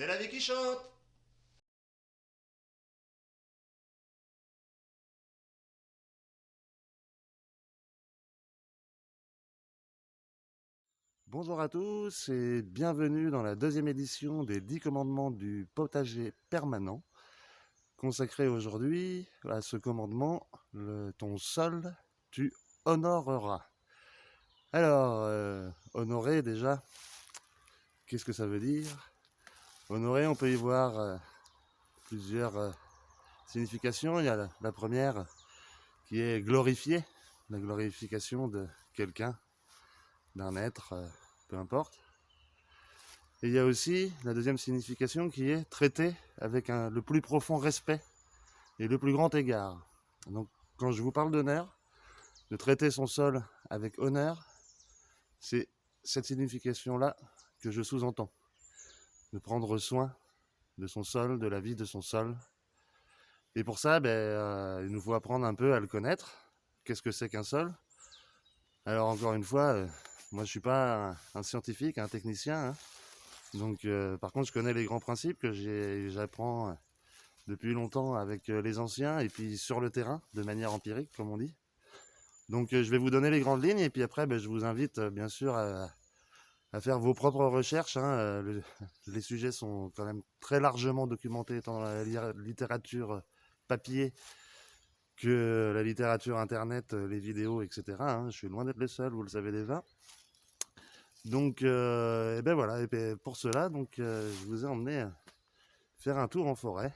C'est la vie qui chante. Bonjour à tous et bienvenue dans la deuxième édition des 10 commandements du potager permanent, consacré aujourd'hui à ce commandement, ton sol, tu honoreras. Alors, honorer déjà, qu'est-ce que ça veut dire? Honorer, on peut y voir plusieurs significations. Il y a la première qui est glorifier, la glorification de quelqu'un, d'un être, peu importe. Et il y a aussi la deuxième signification qui est traiter avec le plus profond respect et le plus grand égard. Donc quand je vous parle d'honneur, de traiter son sol avec honneur, c'est cette signification-là que je sous-entends. De prendre soin de son sol, de la vie de son sol. Et pour ça, il nous faut apprendre un peu à le connaître. Qu'est-ce que c'est qu'un sol? Alors encore une fois, moi je suis pas un scientifique, un technicien, hein. Donc par contre je connais les grands principes que j'apprends depuis longtemps avec les anciens et puis sur le terrain, de manière empirique, comme on dit. Donc je vais vous donner les grandes lignes et puis après, je vous invite bien sûr à faire vos propres recherches, hein. Les sujets sont quand même très largement documentés tant dans la littérature papier que la littérature internet, les vidéos, etc., hein. Je suis loin d'être le seul, vous le savez déjà. Donc, et ben voilà, et ben pour cela, je vous ai emmené faire un tour en forêt.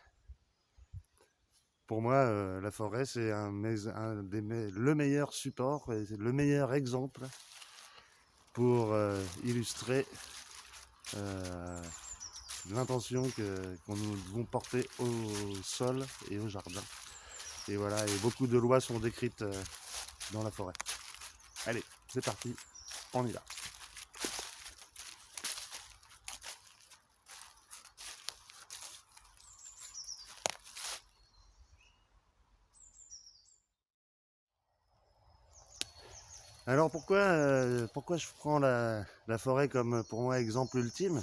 Pour moi, la forêt, c'est le meilleur support, et c'est le meilleur exemple pour illustrer euh, l'intention qu'on nous devons porter au sol et au jardin. Et voilà, et beaucoup de lois sont décrites dans la forêt. Allez, c'est parti, on y va. Alors pourquoi je prends la forêt comme pour moi exemple ultime?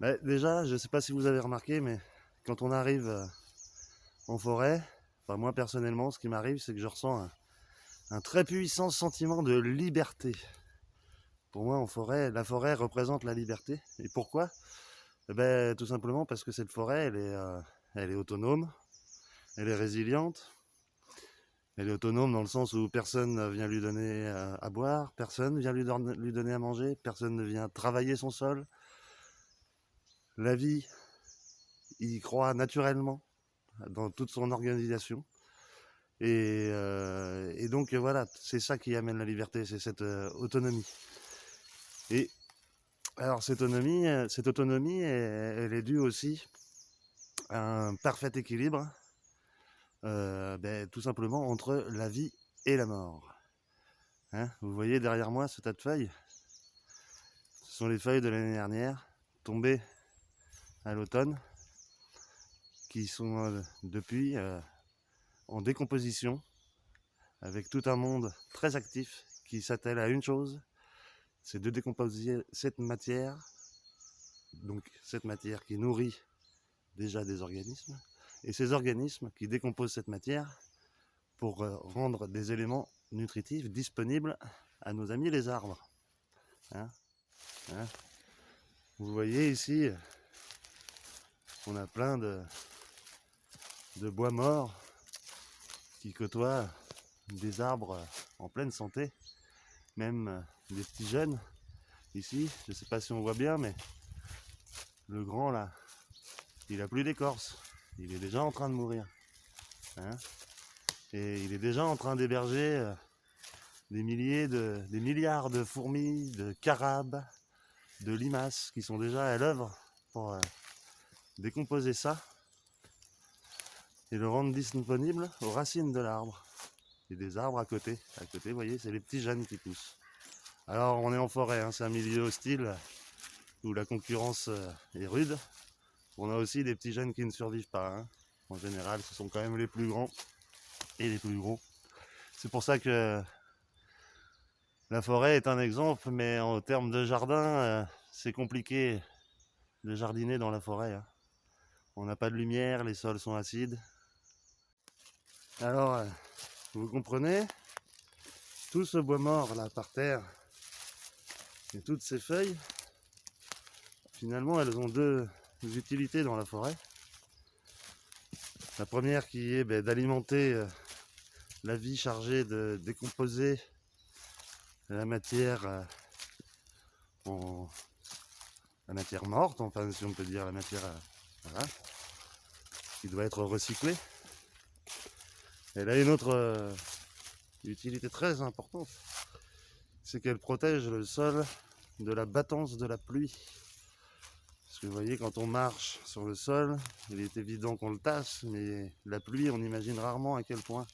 Déjà, je ne sais pas si vous avez remarqué, mais quand on arrive en forêt, enfin moi personnellement, ce qui m'arrive, c'est que je ressens un très puissant sentiment de liberté. Pour moi, la forêt représente la liberté. Et pourquoi? Tout simplement parce que cette forêt, elle est autonome, elle est résiliente. Elle est autonome dans le sens où personne ne vient lui donner à boire, personne ne vient lui donner à manger, personne ne vient travailler son sol. La vie y croit naturellement dans toute son organisation. Et donc voilà, c'est ça qui amène la liberté, c'est cette autonomie. Et alors cette autonomie, elle est due aussi à un parfait équilibre, tout simplement entre la vie et la mort. Hein, vous voyez derrière moi ce tas de feuilles? Ce sont les feuilles de l'année dernière, tombées à l'automne, qui sont depuis en décomposition, avec tout un monde très actif qui s'attelle à une chose, c'est de décomposer cette matière qui nourrit déjà des organismes, et ces organismes qui décomposent cette matière pour rendre des éléments nutritifs disponibles à nos amis les arbres. Hein, hein. Vous voyez ici, on a plein de bois morts qui côtoient des arbres en pleine santé, même des petits jeunes. Ici, je ne sais pas si on voit bien, mais le grand là, il a plus d'écorce, il est déjà en train de mourir. Hein, et il est déjà en train d'héberger des milliards de fourmis, de carabes, de limaces qui sont déjà à l'œuvre pour décomposer ça et le rendre disponible aux racines de l'arbre. Et des arbres à côté. À côté, vous voyez, c'est les petits jeunes qui poussent. Alors, on est en forêt, hein, c'est un milieu hostile où la concurrence est rude. On a aussi des petits jeunes qui ne survivent pas, hein. En général, ce sont quand même les plus grands et les plus gros. C'est pour ça que la forêt est un exemple, mais en termes de jardin, c'est compliqué de jardiner dans la forêt, hein. On n'a pas de lumière, les sols sont acides. Alors, vous comprenez, tout ce bois mort là par terre et toutes ces feuilles, finalement elles ont deux utilités dans la forêt. La première qui est d'alimenter la vie chargée de décomposer la matière en la matière morte, enfin si on peut dire la matière voilà, qui doit être recyclée. Elle a une autre utilité très importante, c'est qu'elle protège le sol de la battance de la pluie. Parce que vous voyez, quand on marche sur le sol, il est évident qu'on le tasse, mais la pluie, on imagine rarement à quel point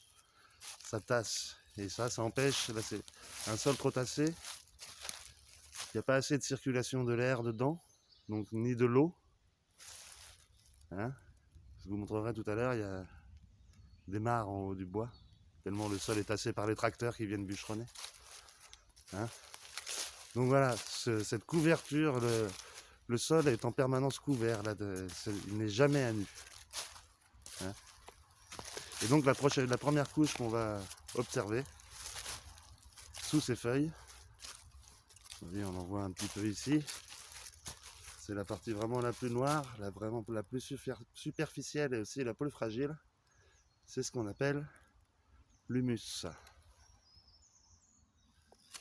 ça tasse. Et ça empêche, là c'est un sol trop tassé, il n'y a pas assez de circulation de l'air dedans, donc ni de l'eau. Hein, je vous montrerai tout à l'heure, il y a des mares en haut du bois, tellement le sol est tassé par les tracteurs qui viennent bûcheronner. Hein, donc voilà, cette couverture, le sol est en permanence couvert, là, il n'est jamais à nu. Hein, et donc la première couche qu'on va observer, sous ces feuilles, vous voyez, on en voit un petit peu ici, c'est la partie vraiment la plus noire, vraiment la plus superficielle et aussi la plus fragile, c'est ce qu'on appelle l'humus.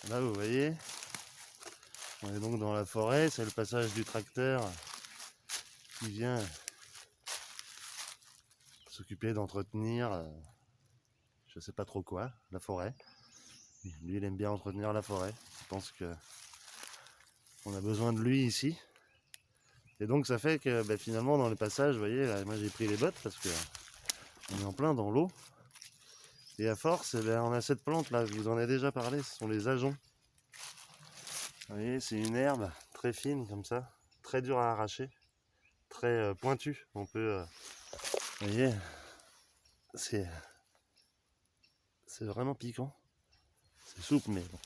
Là vous voyez, on est donc dans la forêt, c'est le passage du tracteur qui vient s'occuper d'entretenir, je sais pas trop quoi, la forêt. Lui il aime bien entretenir la forêt, je pense que on a besoin de lui ici. Et donc ça fait que finalement dans le passage, vous voyez, là, moi j'ai pris les bottes parce que on est en plein dans l'eau. Et à force, on a cette plante là, je vous en ai déjà parlé, ce sont les ajoncs. Vous voyez, c'est une herbe très fine comme ça, très dure à arracher, très pointue. On peut, vous voyez, c'est vraiment piquant. C'est souple, mais bon.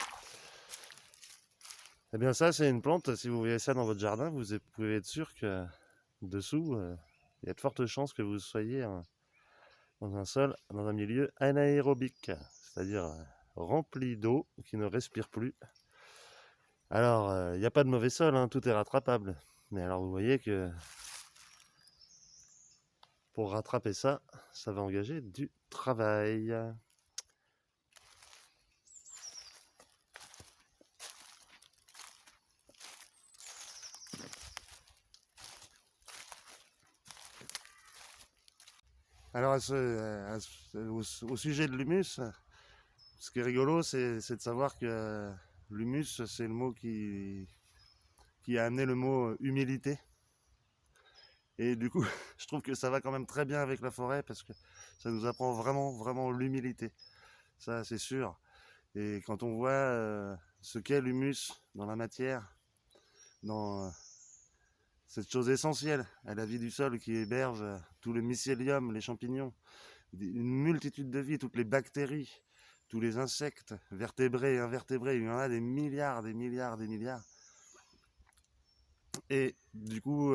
Eh bien ça, c'est une plante, si vous voyez ça dans votre jardin, vous pouvez être sûr que dessous, il y a de fortes chances que vous soyez dans un sol, dans un milieu anaérobique, c'est-à-dire rempli d'eau qui ne respire plus. Alors, il n'y a pas de mauvais sol, hein, tout est rattrapable. Mais alors vous voyez que pour rattraper ça, ça va engager du travail. Alors au sujet de l'humus, ce qui est rigolo, c'est de savoir que l'humus, c'est le mot qui a amené le mot humilité. Et du coup, je trouve que ça va quand même très bien avec la forêt parce que ça nous apprend vraiment, vraiment l'humilité. Ça, c'est sûr. Et quand on voit ce qu'est l'humus dans la matière, dans cette chose essentielle à la vie du sol qui héberge tout le mycélium, les champignons, une multitude de vies, toutes les bactéries, tous les insectes, vertébrés et invertébrés, il y en a des milliards, des milliards, des milliards. Et du coup,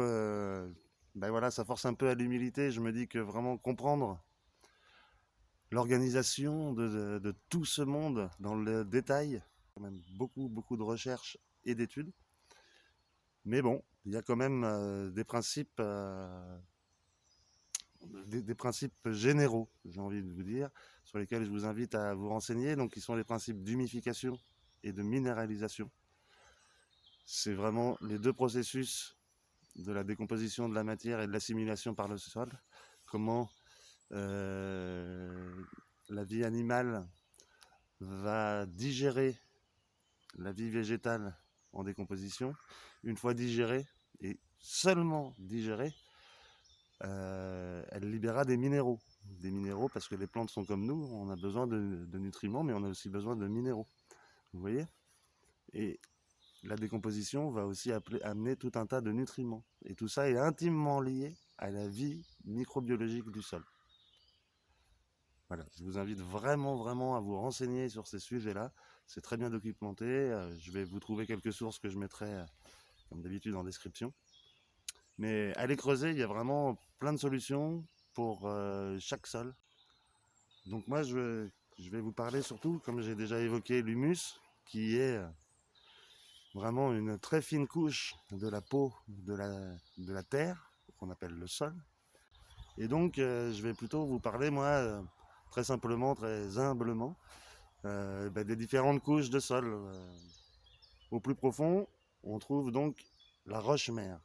voilà, ça force un peu à l'humilité. Je me dis que vraiment comprendre l'organisation de tout ce monde dans le détail, quand même beaucoup, beaucoup de recherches et d'études. Mais bon, il y a quand même des principes généraux, j'ai envie de vous dire, sur lesquels je vous invite à vous renseigner, donc qui sont les principes d'humification et de minéralisation. C'est vraiment les deux processus de la décomposition de la matière et de l'assimilation par le sol. Comment la vie animale va digérer la vie végétale en décomposition. Une fois digérée, et seulement digérée, elle libérera des minéraux. Des minéraux parce que les plantes sont comme nous, on a besoin de nutriments, mais on a aussi besoin de minéraux. Vous voyez ? Et la décomposition va aussi amener tout un tas de nutriments. Et tout ça est intimement lié à la vie microbiologique du sol. Voilà, je vous invite vraiment, vraiment à vous renseigner sur ces sujets-là. C'est très bien documenté. Je vais vous trouver quelques sources que je mettrai, comme d'habitude, en description. Mais aller creuser, il y a vraiment plein de solutions pour chaque sol. Donc moi, je vais vous parler surtout, comme j'ai déjà évoqué, l'humus, qui est vraiment une très fine couche de la peau de la terre, qu'on appelle le sol. Et donc, je vais plutôt vous parler, moi, très simplement, très humblement, des différentes couches de sol. Au plus profond, on trouve donc la roche-mère.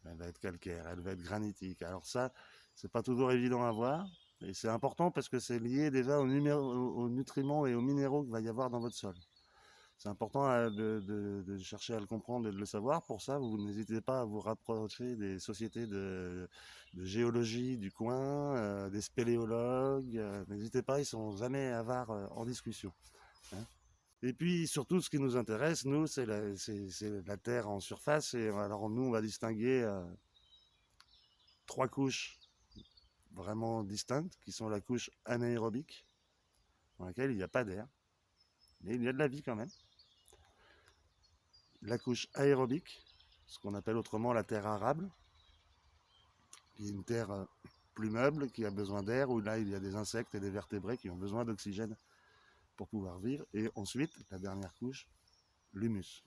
Elle va être calcaire, elle va être granitique. Alors ça, c'est pas toujours évident à voir. Et c'est important parce que c'est lié déjà aux nutriments et aux minéraux qu'il va y avoir dans votre sol. C'est important de chercher à le comprendre et de le savoir. Pour ça, vous n'hésitez pas à vous rapprocher des sociétés de géologie du coin, des spéléologues. N'hésitez pas, ils sont jamais avares en discussion, hein. Et puis surtout, ce qui nous intéresse, nous, c'est la terre en surface. Et alors nous, on va distinguer trois couches vraiment distinctes, qui sont la couche anaérobique, dans laquelle il n'y a pas d'air, mais il y a de la vie quand même. La couche aérobique, ce qu'on appelle autrement la terre arable, qui est une terre plus meuble, qui a besoin d'air, où là il y a des insectes et des vertébrés qui ont besoin d'oxygène pour pouvoir vivre. Et ensuite, la dernière couche, l'humus.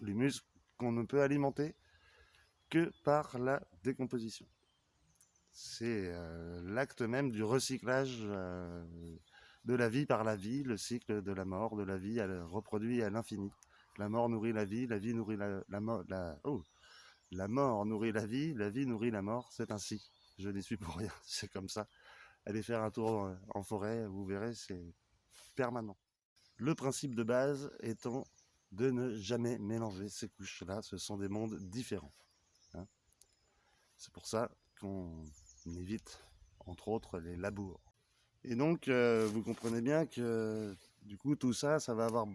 L'humus qu'on ne peut alimenter que par la décomposition. C'est l'acte même du recyclage de la vie par la vie, le cycle de la mort, de la vie, elle reproduit à l'infini. La mort nourrit la vie nourrit la mort nourrit la vie nourrit la mort, c'est ainsi. Je n'y suis pour rien, c'est comme ça. Allez faire un tour en forêt, vous verrez, c'est permanent. Le principe de base étant de ne jamais mélanger ces couches-là, ce sont des mondes différents, hein. C'est pour ça qu'on évite, entre autres, les labours. Et donc, vous comprenez bien que, du coup, tout ça, ça va avoir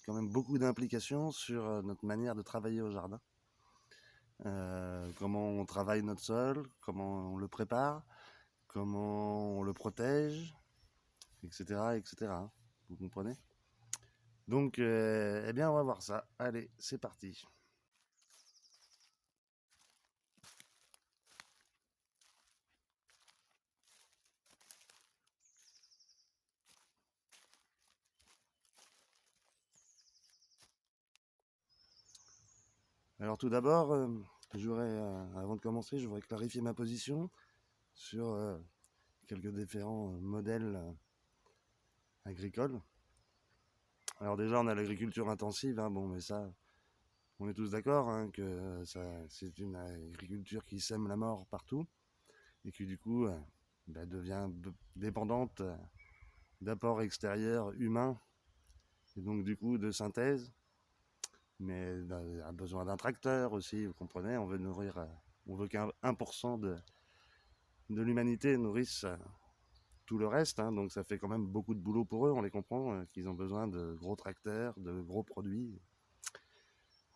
quand même beaucoup d'implications sur notre manière de travailler au jardin. Comment on travaille notre sol, comment on le prépare, comment on le protège, etc., etc. Vous comprenez? Donc, eh bien, on va voir ça. Allez, c'est parti. Alors, tout d'abord, avant de commencer, je voudrais clarifier ma position sur quelques différents modèles agricoles. Alors déjà, on a l'agriculture intensive, hein, bon, mais ça, on est tous d'accord, hein, que c'est une agriculture qui sème la mort partout et qui du coup devient dépendante d'apports extérieurs humains et donc du coup de synthèse, mais a besoin d'un tracteur aussi, vous comprenez, on veut qu'un 1% de l'humanité nourrisse tout le reste, hein, donc ça fait quand même beaucoup de boulot pour eux, on les comprend, qu'ils ont besoin de gros tracteurs, de gros produits.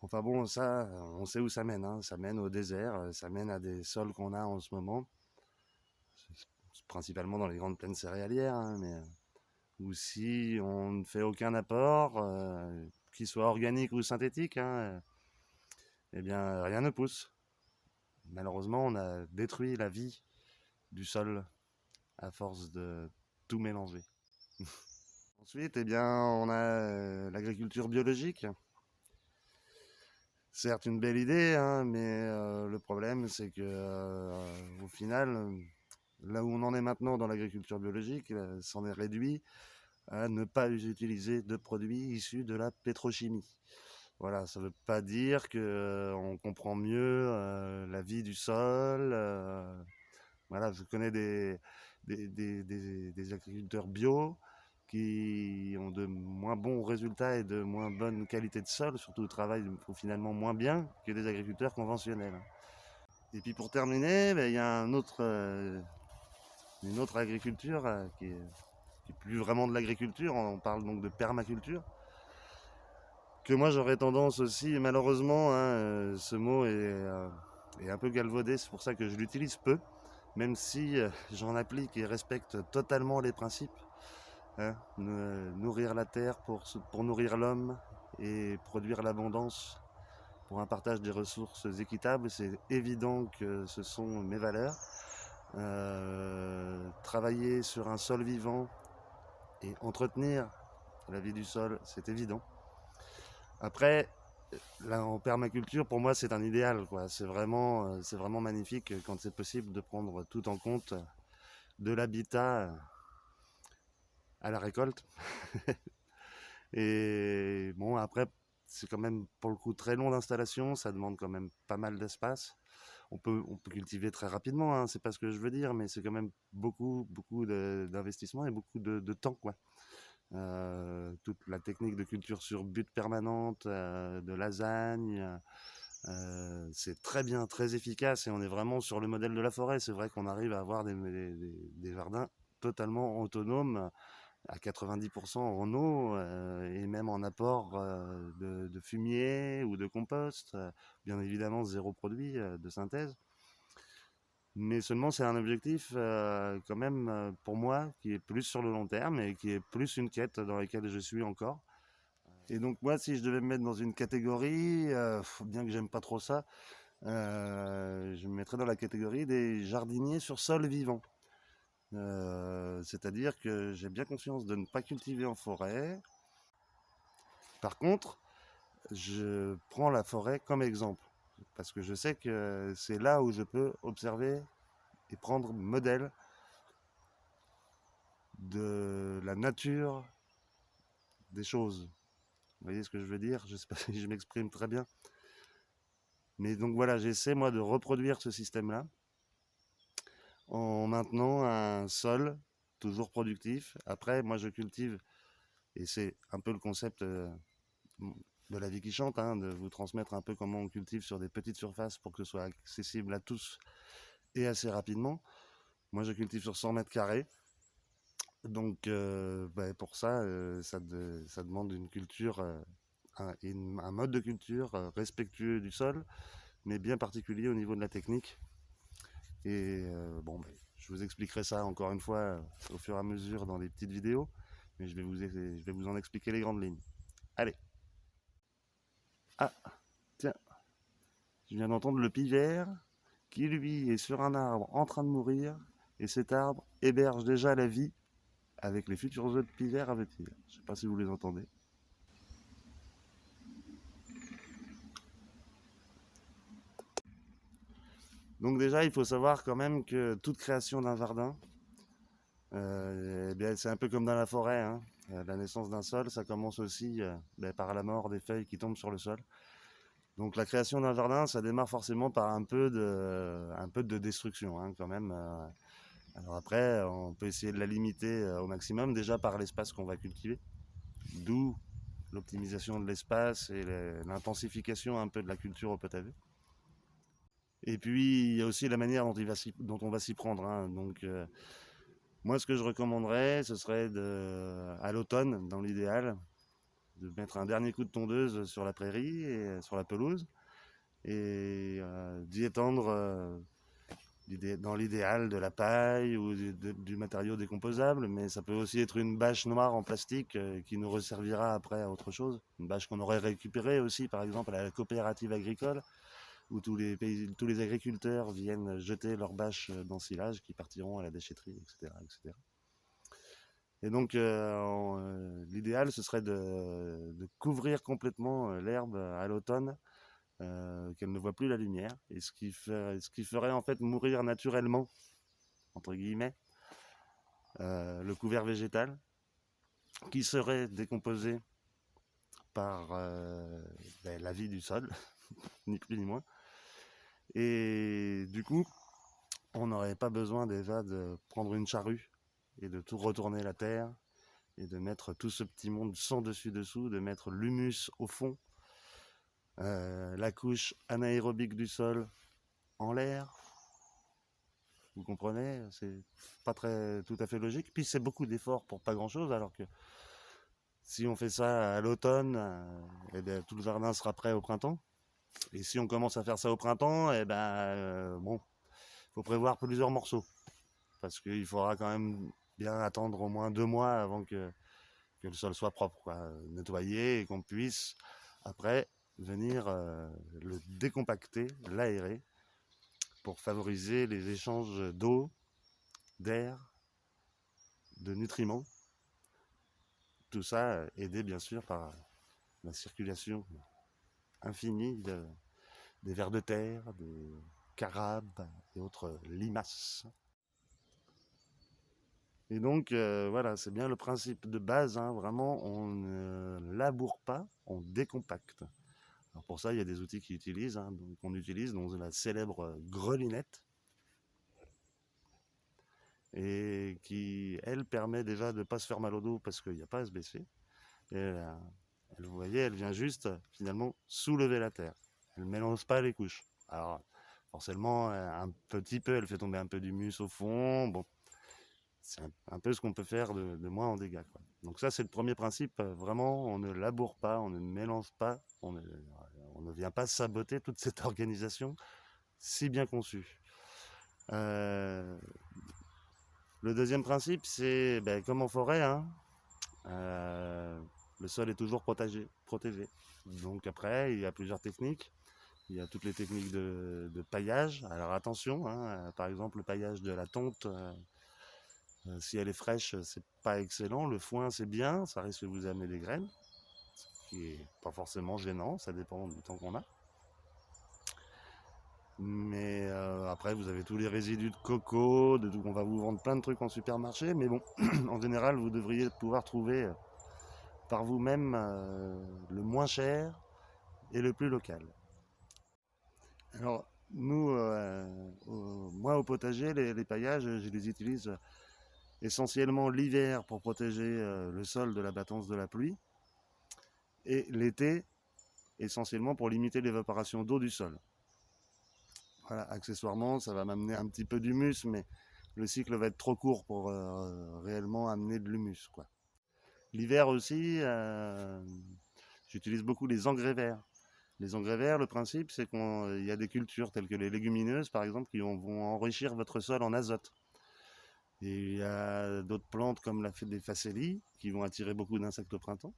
Enfin bon, ça, on sait où ça mène, hein. Ça mène au désert, ça mène à des sols qu'on a en ce moment, principalement dans les grandes plaines céréalières, hein, mais où si on ne fait aucun apport, qu'il soit organique ou synthétique, hein, eh bien rien ne pousse. Malheureusement, on a détruit la vie du sol à force de tout mélanger. Ensuite, eh bien, on a l'agriculture biologique. Certes, une belle idée, hein, mais le problème, c'est que au final, là où on en est maintenant dans l'agriculture biologique, s'en est réduit à ne pas utiliser de produits issus de la pétrochimie. Voilà, ça ne veut pas dire qu'on comprend mieux la vie du sol. Voilà, je connais des agriculteurs bio qui ont de moins bons résultats et de moins bonne qualité de sol, surtout au travail finalement moins bien que des agriculteurs conventionnels. Et puis pour terminer, il y a une autre agriculture qui est plus vraiment de l'agriculture, on parle donc de permaculture, que moi j'aurais tendance aussi, malheureusement, hein, ce mot est un peu galvaudé, c'est pour ça que je l'utilise peu, même si j'en applique et respecte totalement les principes, hein, nourrir la terre pour nourrir l'homme et produire l'abondance pour un partage des ressources équitable, c'est évident que ce sont mes valeurs. Travailler sur un sol vivant et entretenir la vie du sol, c'est évident. Après, là, en permaculture, pour moi, c'est un idéal, quoi. C'est vraiment magnifique quand c'est possible de prendre tout en compte, de l'habitat à la récolte. Et bon, après, c'est quand même pour le coup très long d'installation, ça demande quand même pas mal d'espace. On peut cultiver très rapidement, hein, c'est pas ce que je veux dire, mais c'est quand même beaucoup d'investissement et beaucoup de temps, quoi. Toute la technique de culture sur butte permanente, de lasagne, c'est très bien, très efficace et on est vraiment sur le modèle de la forêt. C'est vrai qu'on arrive à avoir des jardins totalement autonomes à 90% en eau et même en apport de fumier ou de compost. Bien évidemment, zéro produit de synthèse. Mais seulement, c'est un objectif quand même pour moi qui est plus sur le long terme et qui est plus une quête dans laquelle je suis encore. Et donc moi, si je devais me mettre dans une catégorie, bien que j'aime pas trop ça, je me mettrais dans la catégorie des jardiniers sur sol vivant. C'est-à-dire que j'ai bien conscience de ne pas cultiver en forêt. Par contre, je prends la forêt comme exemple. Parce que je sais que c'est là où je peux observer et prendre modèle de la nature des choses. Vous voyez ce que je veux dire? Je ne sais pas si je m'exprime très bien. Mais donc voilà, j'essaie moi de reproduire ce système-là en maintenant un sol toujours productif. Après, moi je cultive, et c'est un peu le concept de la vie qui chante, hein, de vous transmettre un peu comment on cultive sur des petites surfaces pour que ce soit accessible à tous et assez rapidement. Moi je cultive sur 100 mètres carrés. Donc pour ça, ça demande une culture, un mode de culture respectueux du sol, mais bien particulier au niveau de la technique. Et je vous expliquerai ça encore une fois au fur et à mesure dans des petites vidéos, mais je vais vous en expliquer les grandes lignes. Allez. Ah, tiens, je viens d'entendre le pivert qui lui est sur un arbre en train de mourir, et cet arbre héberge déjà la vie avec les futurs œufs de pivert à venir. Je ne sais pas si vous les entendez. Donc déjà, il faut savoir quand même que toute création d'un jardin, eh bien, c'est un peu comme dans la forêt, hein. La naissance d'un sol, ça commence aussi par la mort des feuilles qui tombent sur le sol. Donc la création d'un jardin, ça démarre forcément par un peu de destruction, hein, quand même. Alors après, on peut essayer de la limiter au maximum, déjà par l'espace qu'on va cultiver, d'où l'optimisation de l'espace et l'intensification un peu de la culture au potager. Et puis, il y a aussi la manière dont on va s'y prendre, hein. Donc, moi, ce que je recommanderais, ce serait à l'automne, dans l'idéal, de mettre un dernier coup de tondeuse sur la prairie et sur la pelouse et d'y étendre, dans l'idéal, de la paille ou du matériau décomposable, mais ça peut aussi être une bâche noire en plastique qui nous resservira après à autre chose. Une bâche qu'on aurait récupérée aussi, par exemple, à la coopérative agricole, où tous les agriculteurs viennent jeter leurs bâches d'ensilage qui partiront à la déchetterie, etc. etc. Et donc, l'idéal, ce serait de couvrir complètement l'herbe à l'automne, qu'elle ne voit plus la lumière, et ce qui ferait en fait mourir naturellement, entre guillemets, le couvert végétal, qui serait décomposé par la vie du sol, ni plus ni moins. Et du coup, on n'aurait pas besoin déjà de prendre une charrue et de tout retourner la terre et de mettre tout ce petit monde sans dessus-dessous, de mettre l'humus au fond, la couche anaérobique du sol en l'air. Vous comprenez? C'est pas tout à fait logique. Puis c'est beaucoup d'efforts pour pas grand-chose, alors que si on fait ça à l'automne, eh bien, tout le jardin sera prêt au printemps. Et si on commence à faire ça au printemps, eh ben, faut prévoir plusieurs morceaux. Parce qu'il faudra quand même bien attendre au moins 2 mois avant que le sol soit propre, quoi, nettoyé, et qu'on puisse après venir le décompacter, l'aérer, pour favoriser les échanges d'eau, d'air, de nutriments. Tout ça aidé bien sûr par la circulation infinie des vers de terre, des carabes et autres limaces. Et donc voilà, c'est bien le principe de base, hein, vraiment, on ne laboure pas, on décompacte. Alors pour ça, il y a des outils qu'on utilise, hein, qu'on utilise, dont la célèbre grelinette, et qui, elle, permet déjà de ne pas se faire mal au dos parce qu'il n'y a pas à se baisser. Et vous voyez, elle vient juste, finalement, soulever la terre. Elle ne mélange pas les couches. Alors, forcément, un petit peu, elle fait tomber un peu d'humus au fond. Bon, c'est un peu ce qu'on peut faire de moins en dégâts, quoi. Donc ça, c'est le premier principe. Vraiment, on ne laboure pas, on ne mélange pas, on ne vient pas saboter toute cette organisation si bien conçue. Le deuxième principe, c'est comme en forêt, hein, le sol est toujours protégé. Donc après, il y a plusieurs techniques. Il y a toutes les techniques de paillage. Alors attention, hein, par exemple le paillage de la tonte, si elle est fraîche, c'est pas excellent. Le foin, c'est bien, ça risque de vous amener des graines, ce qui est pas forcément gênant, ça dépend du temps qu'on a. Mais après, vous avez tous les résidus de coco, on va vous vendre plein de trucs en supermarché, mais bon, en général, vous devriez pouvoir trouver par vous-même le moins cher et le plus local. Alors, nous, moi au potager, les paillages, je les utilise essentiellement l'hiver pour protéger le sol de la battance de la pluie, et l'été, essentiellement pour limiter l'évaporation d'eau du sol. Voilà, accessoirement, ça va m'amener un petit peu d'humus, mais le cycle va être trop court pour réellement amener de l'humus, quoi. L'hiver aussi, j'utilise beaucoup les engrais verts. Les engrais verts, le principe, c'est qu'il y a des cultures telles que les légumineuses, par exemple, qui vont enrichir votre sol en azote. Et il y a d'autres plantes comme des facélies qui vont attirer beaucoup d'insectes au printemps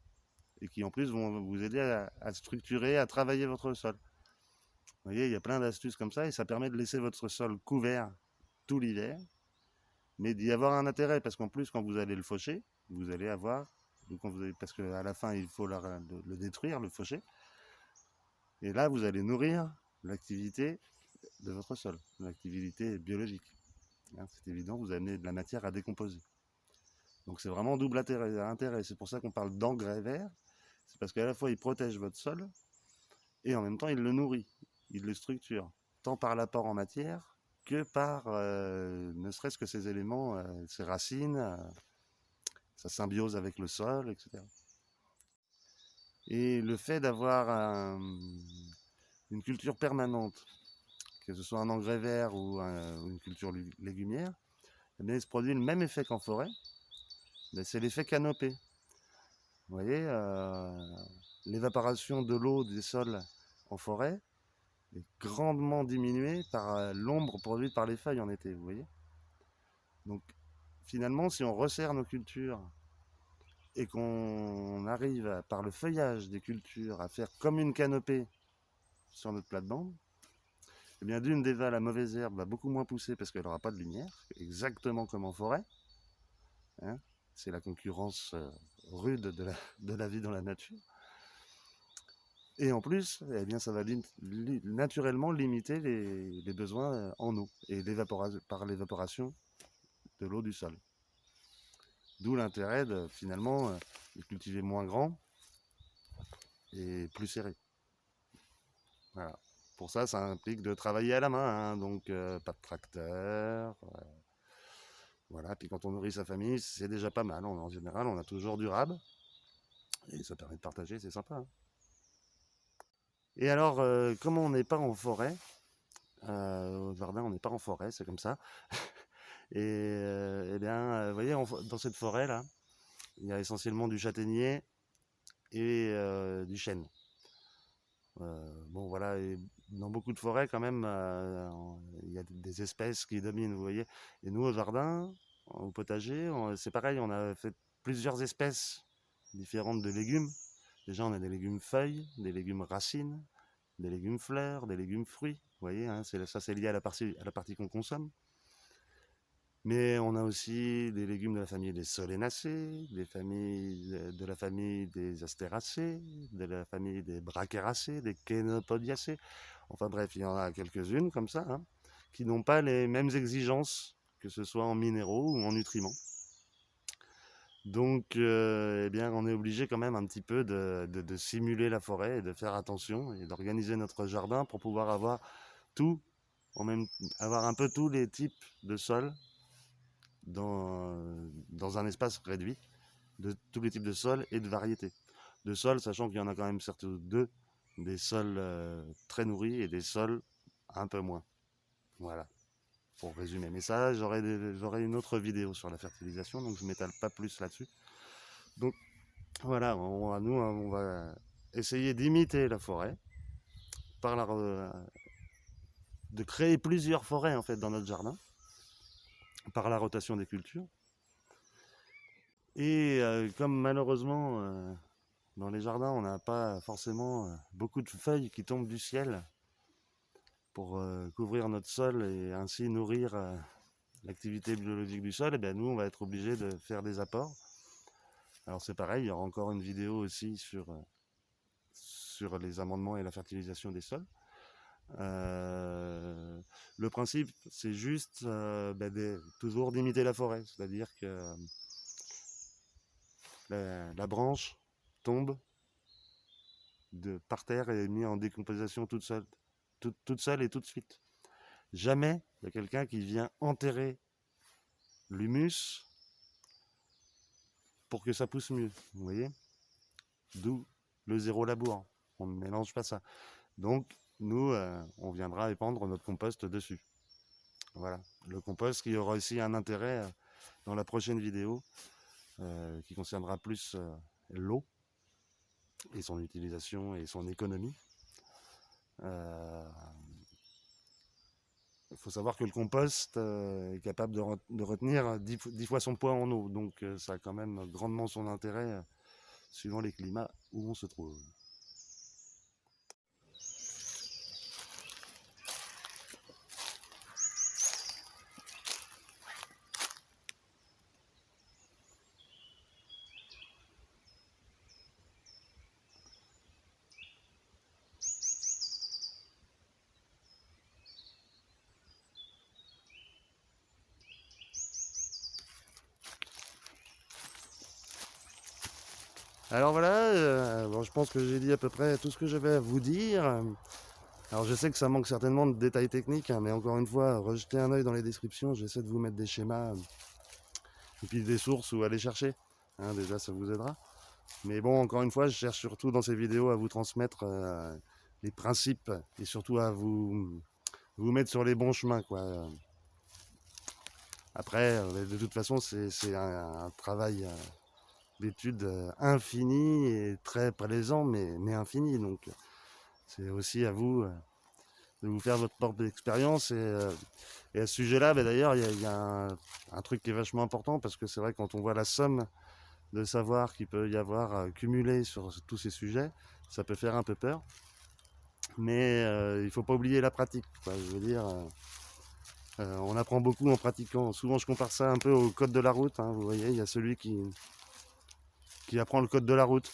et qui en plus vont vous aider à structurer, à travailler votre sol. Vous voyez, il y a plein d'astuces comme ça et ça permet de laisser votre sol couvert tout l'hiver, mais d'y avoir un intérêt parce qu'en plus, quand vous allez le faucher, vous allez avoir, parce qu'à la fin, il faut le détruire, le faucher, et là, vous allez nourrir l'activité de votre sol, l'activité biologique. C'est évident, vous amenez de la matière à décomposer. Donc c'est vraiment double intérêt. C'est pour ça qu'on parle d'engrais verts. C'est parce qu'à la fois il protège votre sol et en même temps il le nourrit, il le structure, tant par l'apport en matière que par ne serait-ce que ses éléments, ses racines, sa symbiose avec le sol, etc. Et le fait d'avoir une culture permanente, que ce soit un engrais vert ou une culture légumière, eh bien, il se produit le même effet qu'en forêt, mais c'est l'effet canopée. Vous voyez, l'évaporation de l'eau des sols en forêt est grandement diminuée par l'ombre produite par les feuilles en été, vous voyez. Donc finalement, si on resserre nos cultures et qu'on arrive par le feuillage des cultures à faire comme une canopée sur notre plate-bande, eh bien d'une des la mauvaise herbe va beaucoup moins pousser parce qu'elle n'aura pas de lumière, exactement comme en forêt. Hein, c'est la concurrence rude de la vie dans la nature. Et en plus, eh bien, ça va naturellement limiter les besoins en eau et par l'évaporation de l'eau du sol. D'où l'intérêt finalement de cultiver moins grand et plus serré. Voilà. Pour ça, ça implique de travailler à la main, hein, donc pas de tracteur. Voilà. Puis quand on nourrit sa famille, c'est déjà pas mal. En général, on a toujours du rab et ça permet de partager, c'est sympa. Hein. Et alors, comme on n'est pas en forêt, au jardin, on n'est pas en forêt, c'est comme ça. Et eh bien, vous voyez, dans cette forêt-là, il y a essentiellement du châtaignier et du chêne. Bon, voilà, et dans beaucoup de forêts, quand même, il y a des espèces qui dominent, vous voyez. Et nous, au jardin, au potager, c'est pareil, on a fait plusieurs espèces différentes de légumes Déjà, on a des légumes feuilles, des légumes racines, des légumes fleurs, des légumes fruits. Vous voyez, hein, ça c'est lié à la partie qu'on consomme. Mais on a aussi des légumes de la famille des solenacées, de la famille des astéracées, de la famille des brachyracées, des kénopodiacées. Enfin bref, il y en a quelques-unes comme ça, hein, qui n'ont pas les mêmes exigences, que ce soit en minéraux ou en nutriments. Donc, eh bien, on est obligé quand même un petit peu de simuler la forêt et de faire attention et d'organiser notre jardin pour pouvoir avoir tout, avoir un peu tous les types de sols dans un espace réduit, de tous les types de sols et de variétés. De sols, sachant qu'il y en a quand même surtout deux, des sols très nourris et des sols un peu moins. Voilà, pour résumer. Mais ça, j'aurai une autre vidéo sur la fertilisation, donc je ne m'étale pas plus là-dessus. Donc voilà, nous, on va essayer d'imiter la forêt, de créer plusieurs forêts en fait dans notre jardin, par la rotation des cultures. Et comme malheureusement, dans les jardins, on n'a pas forcément beaucoup de feuilles qui tombent du ciel pour couvrir notre sol et ainsi nourrir l'activité biologique du sol, et bien nous, on va être obligé de faire des apports. Alors c'est pareil, il y aura encore une vidéo aussi sur les amendements et la fertilisation des sols. Le principe, c'est juste toujours d'imiter la forêt, c'est-à-dire que la branche tombe par terre et est mise en décomposition toute seule et tout de suite. Jamais il y a quelqu'un qui vient enterrer l'humus pour que ça pousse mieux, vous voyez? D'où le zéro labour, on ne mélange pas ça. Donc, nous, on viendra épandre notre compost dessus. Voilà, le compost qui aura aussi un intérêt dans la prochaine vidéo, qui concernera plus l'eau et son utilisation et son économie. Il faut savoir que le compost est capable de retenir 10 fois son poids en eau, donc ça a quand même grandement son intérêt suivant les climats où on se trouve. Alors voilà, bon, je pense que j'ai dit à peu près tout ce que j'avais à vous dire. Alors je sais que ça manque certainement de détails techniques, hein, mais encore une fois, rejetez un œil dans les descriptions, j'essaie de vous mettre des schémas et puis des sources où aller chercher. Hein, déjà, ça vous aidera. Mais bon, encore une fois, je cherche surtout dans ces vidéos à vous transmettre les principes et surtout à vous mettre sur les bons chemins, quoi. Après, de toute façon, c'est un travail d'étude infini et très plaisant, mais infini. Donc, c'est aussi à vous de vous faire votre propre expérience. Et à ce sujet-là, d'ailleurs, il y a un truc qui est vachement important parce que c'est vrai, quand on voit la somme de savoir qu'il peut y avoir cumulé sur tous ces sujets, ça peut faire un peu peur. Mais il ne faut pas oublier la pratique, quoi. Je veux dire, on apprend beaucoup en pratiquant. Souvent, je compare ça un peu au code de la route, hein. Vous voyez, il y a celui qui apprend le code de la route.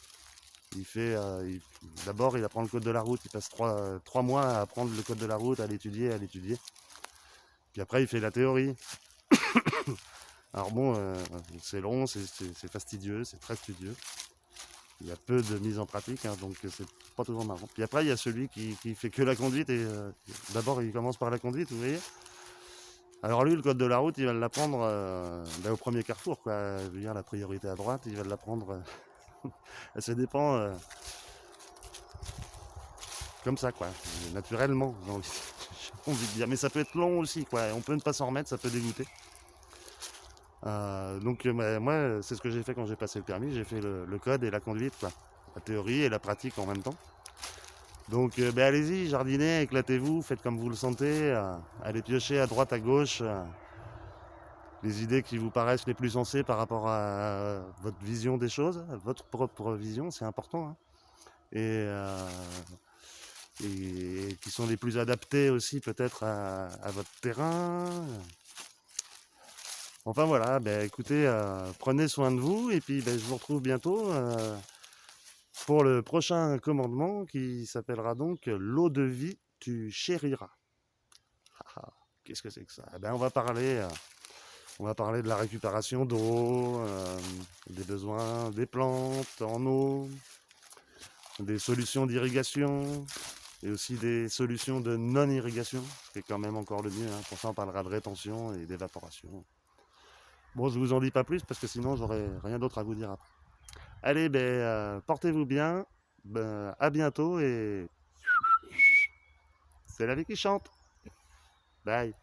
D'abord, il apprend le code de la route. Il passe 3 mois à apprendre le code de la route, à l'étudier. Puis après, il fait la théorie. Alors bon, c'est long, c'est fastidieux, c'est très studieux. Il y a peu de mise en pratique, hein, donc c'est pas toujours marrant. Puis après, il y a celui qui fait que la conduite. Et d'abord, il commence par la conduite, vous voyez. Alors lui, le code de la route, il va l'apprendre au premier carrefour, quoi. Je veux dire, la priorité à droite, il va l'apprendre. Ça dépend comme ça, quoi. Naturellement, j'ai envie de dire. Mais ça peut être long aussi, quoi. On peut ne pas s'en remettre, ça peut dégoûter. Donc moi, c'est ce que j'ai fait quand j'ai passé le permis. J'ai fait le code et la conduite, quoi. La théorie et la pratique en même temps. Donc allez-y, jardinez, éclatez-vous, faites comme vous le sentez. Allez piocher à droite, à gauche. Les idées qui vous paraissent les plus sensées par rapport à votre vision des choses, votre propre vision, c'est important, hein. et, et qui sont les plus adaptés aussi peut-être à votre terrain. Enfin voilà, ben, écoutez, prenez soin de vous et puis ben, je vous retrouve bientôt pour le prochain commandement qui s'appellera donc l'eau de vie, tu chériras. Ah, ah, qu'est-ce que c'est que ça? Eh ben, on va parler de la récupération d'eau, des besoins des plantes en eau, des solutions d'irrigation et aussi des solutions de non-irrigation, ce qui est quand même encore le mieux. Hein. Pour ça, on parlera de rétention et d'évaporation. Bon, je vous en dis pas plus parce que sinon, j'aurai rien d'autre à vous dire après. Allez, ben, portez-vous bien. Ben, à bientôt et c'est la vie qui chante. Bye.